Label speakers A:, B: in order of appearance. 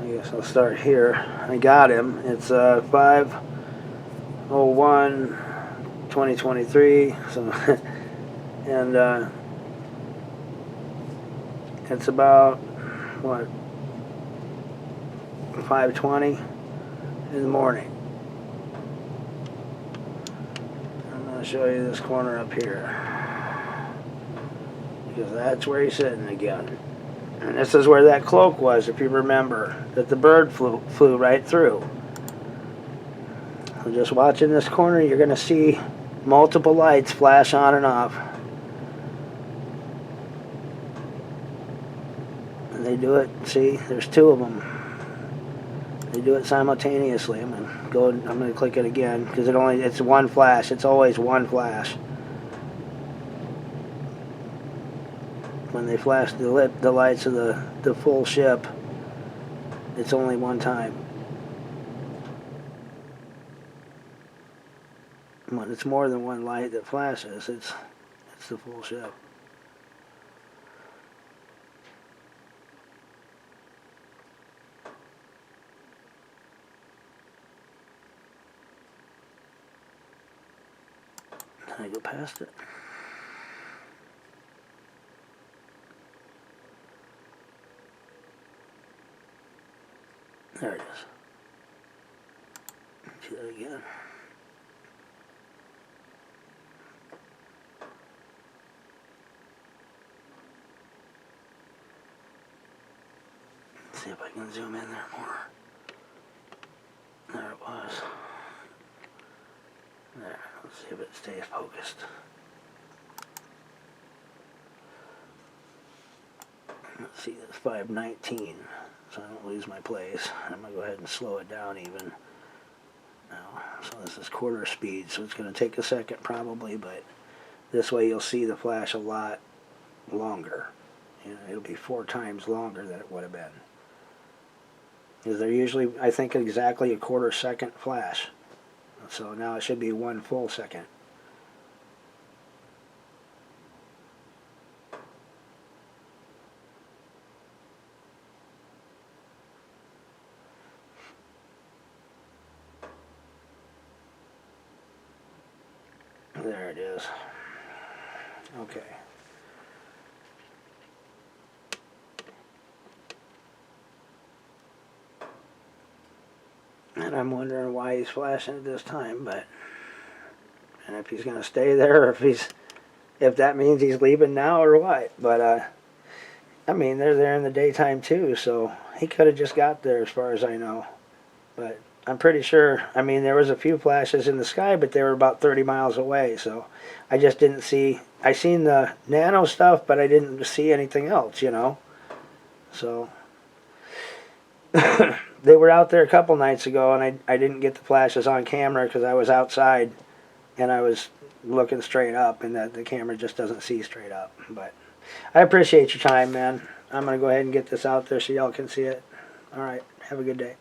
A: I guess I'll start here. I got him. It's 5/01/2023. So, and it's about what 5:20 in the morning. I'm going to show you this corner up here because that's where he's sitting again. And this is where that cloak was, if you remember, that the bird flew right through. So just watching this corner, you're going to see multiple lights flash on and off. And they do it, see, there's two of them. They do it simultaneously. I'm going to click it again because it's one flash. It's always one flash. When they flash the lights of the full ship, it's only one time. When it's more than one light that flashes, it's the full ship. Can I go past it? There it is. See that again. Let's see if I can zoom in there more. There it was. There. Let's see if it stays focused. Let's see, that's 5:19. So I don't lose my place. I'm going to go ahead and slow it down even. Now, so this is quarter speed, so it's going to take a second probably, but this way you'll see the flash a lot longer. You know, it'll be 4 times longer than it would have been. Because they're usually, I think, exactly a quarter second flash. So now it should be 1 full second. There it is. Okay. And I'm wondering why he's flashing at this time, and if he's going to stay there, or if that means he's leaving now or what. But I mean, they're there in the daytime too, so he could have just got there as far as I know. But I'm pretty sure, I mean, there was a few flashes in the sky, but they were about 30 miles away, so I just didn't see, I seen the nano stuff, but I didn't see anything else, you know. So they were out there a couple nights ago, and I didn't get the flashes on camera because I was outside and I was looking straight up, and the camera just doesn't see straight up. But I appreciate your time, man. I'm going to go ahead and get this out there so y'all can see it. All right, have a good day.